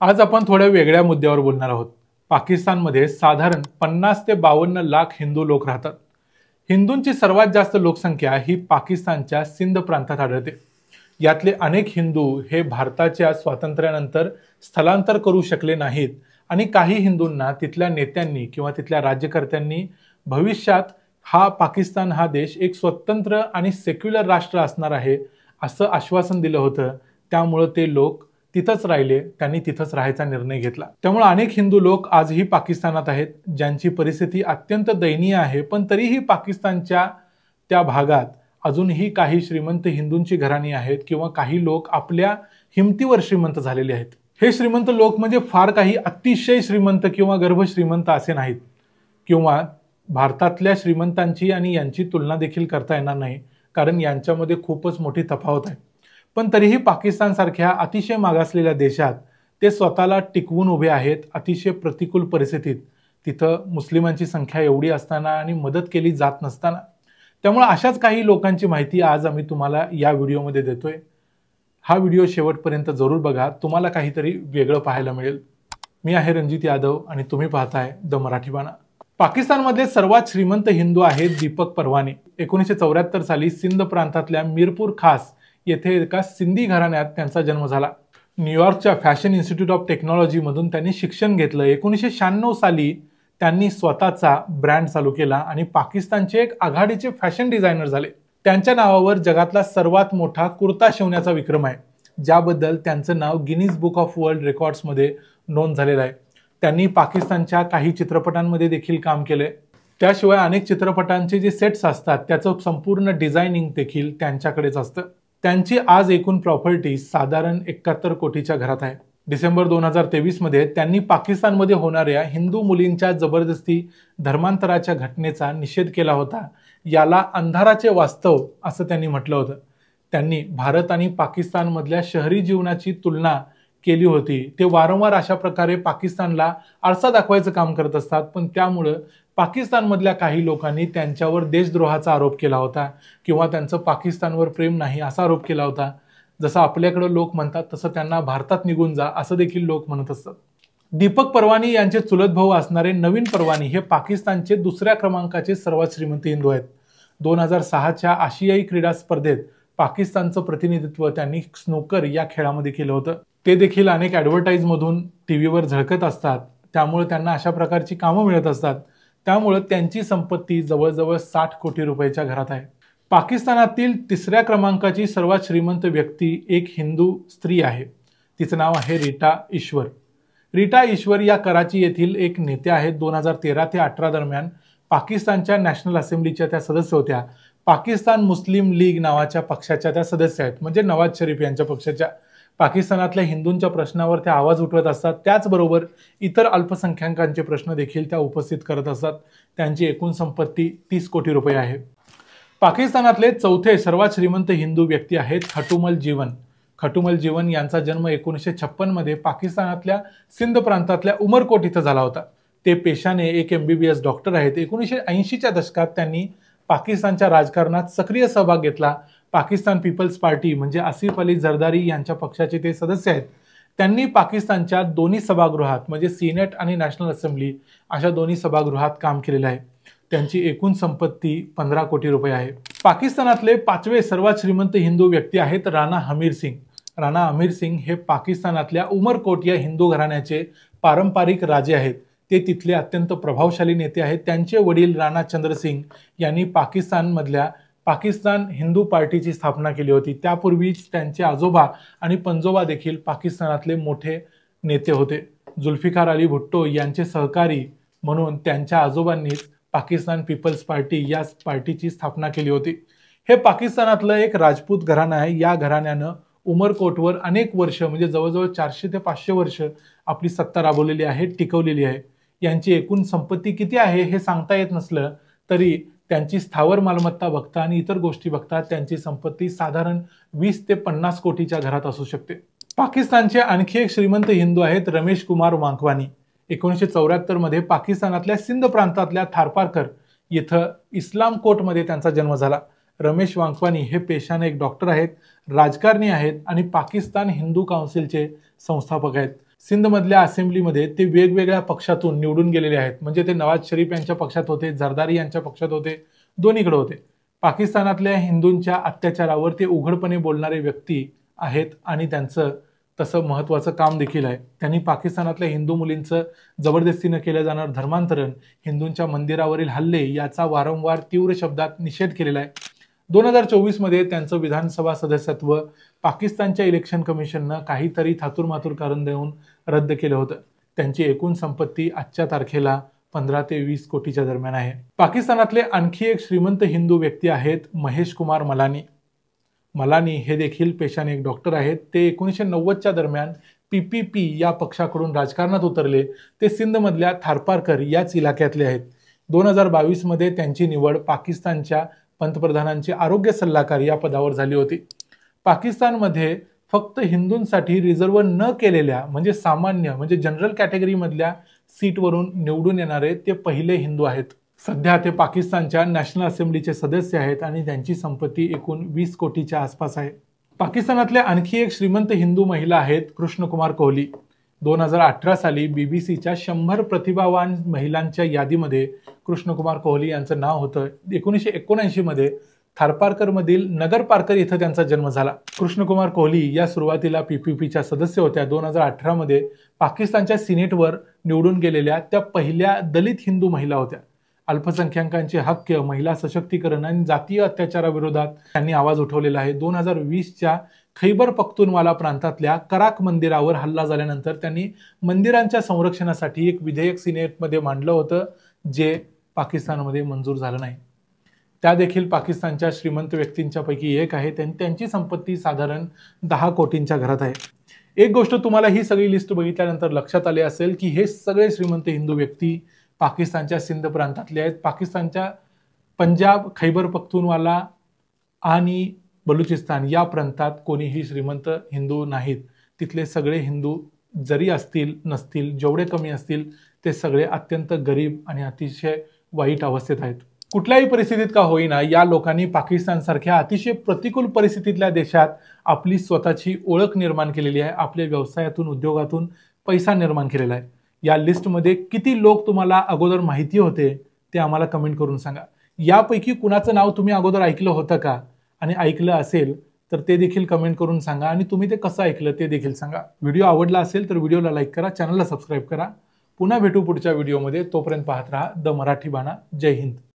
आज आपण थोड्या वेगळ्या मुद्द्यावर बोलणार आहोत। पाकिस्तानमध्ये साधारण 50 ते 52 लाख हिंदू लोक राहतात। हिंदूंची सर्वात जास्त लोकसंख्या ही पाकिस्तानच्या सिंध प्रांतात आढळते। यातले अनेक हिंदू हे भारताच्या स्वातंत्र्यानंतर स्थलांतर करू शकले नाहीत आणि काही हिंदूंना तिथल्या नेत्यांनी किंवा तिथल्या राज्यकर्त्यांनी भविष्यात पाकिस्तान हा देश एक स्वतंत्र आणि सेक्युलर राष्ट्र असणार आहे असं आश्वासन दिलं होतं। त्यामुळे ते लोक तिथंच राहिले, त्यांनी तिथंच राहायचा निर्णय घेतला। त्यामुळे अनेक हिंदू लोक आजही पाकिस्तानात आहेत, ज्यांची परिस्थिती अत्यंत दयनीय आहे, पण तरीही पाकिस्तानच्या त्या भागात अजूनही काही श्रीमंत हिंदूंची घराणी आहेत किंवा काही लोक आपल्या हिमतीवर श्रीमंत झालेले आहेत। हे श्रीमंत लोक म्हणजे फार काही अतिशय श्रीमंत किंवा गर्भ श्रीमंत असे नाहीत किंवा भारतातल्या श्रीमंतांची आणि यांची तुलना देखील करता येणार नाही, कारण यांच्यामध्ये खूपच मोठी तफावत आहे। पण तरीही पाकिस्तान सारख्या अतिशय मागासलेल्या देशात ते स्वतःला टिकवून उभे आहेत अतिशय प्रतिकूल परिस्थितीत। तिथं मुस्लिमांची संख्या एवढी असताना आणि मदत केली जात नसताना। त्यामुळे अशाच काही लोकांची माहिती आज आम्ही तुम्हाला या व्हिडिओमध्ये देतोय। हा व्हिडिओ शेवटपर्यंत जरूर बघा, तुम्हाला काहीतरी वेगळं पाहायला मिळेल। मी आहे रणजित यादव आणि तुम्ही पाहताय द मराठी बाणा। पाकिस्तानमधले सर्वात श्रीमंत हिंदू आहेत दीपक परवानी। 1974 साली सिंध प्रांतातल्या मीरपूर खास येथे एका सिंधी घराण्यात त्यांचा जन्म झाला। न्यूयॉर्कच्या फॅशन इन्स्टिट्यूट ऑफ टेक्नॉलॉजी मधून त्यांनी शिक्षण घेतलं। 1996 साली त्यांनी स्वतःचा ब्रँड चालू केला आणि पाकिस्तानचे एक आघाडीचे फॅशन डिझायनर झाले। त्यांच्या नावावर जगातला सर्वात मोठा कुर्ता शिवण्याचा विक्रम आहे, ज्याबद्दल त्यांचं नाव Guinness book of world records मध्ये नोंद झालेलं आहे। त्यांनी पाकिस्तानच्या काही चित्रपटांमध्ये देखील काम केले। त्याशिवाय अनेक चित्रपटांचे जे सेट्स असतात त्याचं संपूर्ण डिझायनिंग देखील त्यांच्याकडेच असतं। त्यांची आज एकूण प्रॉपर्टी साधारण 71 कोटीच्या घरात आहे। डिसेंबर 2023 मध्ये त्यांनी पाकिस्तानमध्ये होणाऱ्या हिंदू मुलींच्या जबरदस्ती धर्मांतराच्या घटनेचा निषेध केला होता। याला अंधाराचे वास्तव असं त्यांनी म्हटलं होतं। त्यांनी भारत आणि पाकिस्तानमधल्या शहरी जीवनाची तुलना केली होती। ते वारंवार अशा प्रकारे पाकिस्तानला आरसा दाखवायचं काम करत असतात, पण त्यामुळे पाकिस्तानमधल्या काही लोकांनी त्यांच्यावर देशद्रोहाचा आरोप केला होता किंवा त्यांचं पाकिस्तानवर प्रेम नाही असा आरोप केला होता। जसं आपल्याकडे लोक म्हणतात तसं त्यांना भारतात निघून जा असं देखील लोक म्हणत असतात। दीपक परवानी यांचे चुलत भाऊ असणारे नवीन परवानी हे पाकिस्तानचे दुसऱ्या क्रमांकाचे सर्वात श्रीमंत हिंदू आहेत। 2006च्या आशियाई क्रीडा स्पर्धेत पाकिस्तानचं प्रतिनिधित्व त्यांनी स्नूकर या खेळामध्ये केलं होतं। ते देखील अनेक ॲडव्हर्टाइज मधून टीव्हीवर झळकत असतात, त्यामुळे त्यांना अशा प्रकारची कामं मिळत असतात। त्यामुळे त्यांची संपत्ती जवळजवळ 60 कोटी रुपयाच्या घरात आहे। पाकिस्तानातील तिसऱ्या क्रमांकाची सर्वात श्रीमंत व्यक्ती एक हिंदू स्त्री आहे। तिचं नाव आहे रीटा ईश्वर। रीटा ईश्वर या कराची येथील एक नेते आहेत। 2013 ते 18 दरम्यान पाकिस्तानच्या नॅशनल असेंब्लीच्या त्या सदस्य होत्या। पाकिस्तान मुस्लिम लीग नावाच्या पक्षाच्या त्या सदस्य आहेत, म्हणजे नवाज शरीफ यांच्या पक्षाच्या। पाकिस्तानातल्या हिंदूंच्या प्रश्नावर त्या आवाज उठवत असतात, त्याचबरोबर इतर अल्पसंख्याकांचे प्रश्न देखील त्या उपस्थित करत असतात। त्यांची एकूण संपत्ती 30 कोटी रुपये आहे। पाकिस्तानातले चौथे सर्वात श्रीमंत हिंदू व्यक्ती आहेत खटुमल जीवन। खटुमल जीवन यांचा जन्म 1956 मध्ये पाकिस्तानातल्या सिंध प्रांतातल्या उमरकोट इथं झाला होता। ते पेशाने एक MBBS डॉक्टर आहेत। 1980च्या दशकात त्यांनी पाकिस्तानच्या राजकारणात सक्रिय सहभाग घेतला। पाकिस्तान पीपल्स पार्टी म्हणजे आसिफ अली झरदारी यांच्या पक्षाचे ते सदस्य आहेत। त्यांनी पाकिस्तानच्या दोन्ही सभागृहात म्हणजे सिनेट आणि नॅशनल असेंब्ली अशा दोन्ही सभागृहात काम केलेलं आहे। त्यांची एकूण संपत्ती 15 कोटी रुपये आहे। पाकिस्तानातले पाचवे सर्वात श्रीमंत हिंदू व्यक्ती आहेत राणा हमीर सिंग। राणा हमीर सिंग हे पाकिस्तानातल्या उमरकोट या हिंदू घराण्याचे पारंपरिक राजे आहेत। ते तिथले अत्यंत प्रभावशाली नेते आहेत। त्यांचे वडील राणा चंद्रसिंग यांनी पाकिस्तानमधल्या पाकिस्तान हिंदू पार्टीची स्थापना केली होती। त्यापूर्वीच त्यांचे आजोबा आणि पणजोबा देखील पाकिस्तानातले मोठे नेते होते। जुल्फिकार अली भुट्टो यांचे सहकारी म्हणून त्यांच्या आजोबांनीच पाकिस्तान पीपल्स पार्टी या पार्टीची स्थापना केली होती। हे पाकिस्तानातलं एक राजपूत घराणं आहे। या घराण्यानं उमरकोटवर अनेक वर्ष म्हणजे जवळजवळ 400 ते 500 वर्ष आपली सत्ता राबवलेली आहे, टिकवलेली आहे। यांची एकूण संपत्ती किती आहे हे सांगता येत नसलं तरी त्यांची स्थावर मालमत्ता बघता आणि इतर गोष्टी बघता त्यांची संपत्ती साधारण 20 ते 50 कोटीच्या घरात असू शकते। पाकिस्तानचे आणखी एक श्रीमंत हिंदू आहेत रमेश कुमार वांकवानी। 1974 मध्ये पाकिस्तानातल्या सिंध प्रांतातल्या थारपारकर येथे इस्लाम कोर्टमध्ये त्यांचा जन्म झाला। रमेश वांकवानी हे पेशाने एक डॉक्टर आहेत, राजकारणी आहेत आणि पाकिस्तान हिंदू काउन्सिलचे संस्थापक आहेत। सिंधमधल्या असेंब्लीमध्ये ते वेगवेगळ्या पक्षातून निवडून गेलेले आहेत. म्हणजे ते नवाज शरीफ यांच्या पक्षात होते, झरदारी यांच्या पक्षात होते, दोन्हीकडे होते. पाकिस्तानातल्या हिंदूंच्या अत्याचारावर ते उघडपणे बोलणारे व्यक्ती आहेत आणि त्यांचं तसं महत्त्वाचं काम देखील आहे. त्यांनी पाकिस्तानातल्या हिंदू मुलींचं जबरदस्तीनं केलं जाणारं धर्मांतरण, हिंदूंच्या मंदिरावरील हल्ले याचा वारंवार तीव्र शब्दात निषेध केलेला आहे. 2024 मध्ये त्यांचं विधानसभा सदस्यत्व पाकिस्तानच्या इलेक्शन कमिशननं काहीतरी थातुरमातुर कारण देऊन रद्द केलं होतं. त्यांची एकूण संपत्ती आजच्या तारखेला 15 ते 20 कोटीच्या दरम्यान आहे. पाकिस्तानातले आणखी एक श्रीमंत हिंदू व्यक्ती आहेत महेश कुमार मलानी. मलानी हे देखील पेशाने एक डॉक्टर आहेत. ते 1990च्या दरम्यान PPP या पक्षाकडून राजकारणात उतरले. ते सिंधमधल्या थारपारकर याच इलाक्यातले आहेत. 2022 मध्ये त्यांची निवड पाकिस्तानच्या पंतप्रधानांचे आरोग्य सल्लागार या पदावर झाली होती. पाकिस्तानमध्ये फक्त हिंदूंसाठी रिझर्व्ह न केलेल्या म्हणजे सामान्य म्हणजे जनरल कॅटेगरी मधल्या सीटवरून निवडून येणारे ते पहिले हिंदू आहेत. सध्या ते पाकिस्तानच्या नॅशनल असेंब्लीचे सदस्य आहेत आणि त्यांची संपत्ती एकूण 20 कोटीच्या आसपास आहे. पाकिस्तानातल्या आणखी एक श्रीमंत हिंदू महिला आहेत कृष्णकुमार कोहली. 2018 साली BBCच्या 100 प्रतिभावान महिलांच्या यादीमध्ये कृष्णकुमार कोहली यांचं नाव होतं. 1979 मध्ये थारपारकर मधील नगर पारकर इथं त्यांचा जन्म झाला. कृष्णकुमार कोहली या सुरुवातीला PPPच्या सदस्य होत्या. 2018 मध्ये पाकिस्तानच्या सिनेटवर निवडून गेलेल्या त्या पहिल्या दलित हिंदू महिला होत्या. अल्पसंख्याकांचे हक्क, महिला सशक्तीकरण आणि जातीय अत्याचाराविरोधात त्यांनी आवाज उठवलेला आहे. 2020च्या खैबर पख्तूनवाला प्रांतातल्या कराक मंदिरावर हल्ला झाल्यानंतर त्यांनी मंदिरांच्या संरक्षणासाठी एक विधेयक सिनेटमध्ये मांडलं होतं, जे पाकिस्तानमध्ये मंजूर झालं नाही. त्या देखील पाकिस्तानच्या श्रीमंत व्यक्तींच्या पैकी एक आहे. त्यांची संपत्ती साधारण 10 कोटींच्या घरात आहे. एक गोष्ट तुम्हाला ही सगळी लिस्ट बघितल्यानंतर लक्षात आले असेल की हे सगळे श्रीमंत हिंदू व्यक्ती पाकिस्तानच्या सिंध प्रांतातले आहेत. पाकिस्तानच्या पंजाब, खैबर पख्तूनवाला आणि बलुचिस्तान या प्रांतात कोणीही श्रीमंत हिंदू नाहीत. तिथले सगळे हिंदू जरी असतील नसतील, जेवढे कमी असतील ते सगळे अत्यंत गरीब आणि अतिशय वाईट अवस्थेत आहेत. कुठल्याही परिस्थितीत का होईना या लोकांनी पाकिस्तानसारख्या अतिशय प्रतिकूल परिस्थितीतल्या देशात आपली स्वतःची ओळख निर्माण केलेली आहे. आपल्या व्यवसायातून, उद्योगातून पैसा निर्माण केलेला आहे. या लिस्टमध्ये किती लोक तुम्हाला अगोदर माहिती होते ते आम्हाला कमेंट करून सांगा. यापैकी कुणाचं नाव तुम्ही अगोदर ऐकलं होतं का, आणि ऐकलं असेल तर ते देखील कमेंट करून सांगा आणि तुम्ही ते कसं ऐकलं ते देखील सांगा. व्हिडिओ आवडला असेल तर व्हिडिओला लाईक करा, चॅनलला सबस्क्राईब करा. पुन्हा भेटू पुढच्या व्हिडिओमध्ये. तोपर्यंत पाहत राहा द मराठी बाणा. जय हिंद.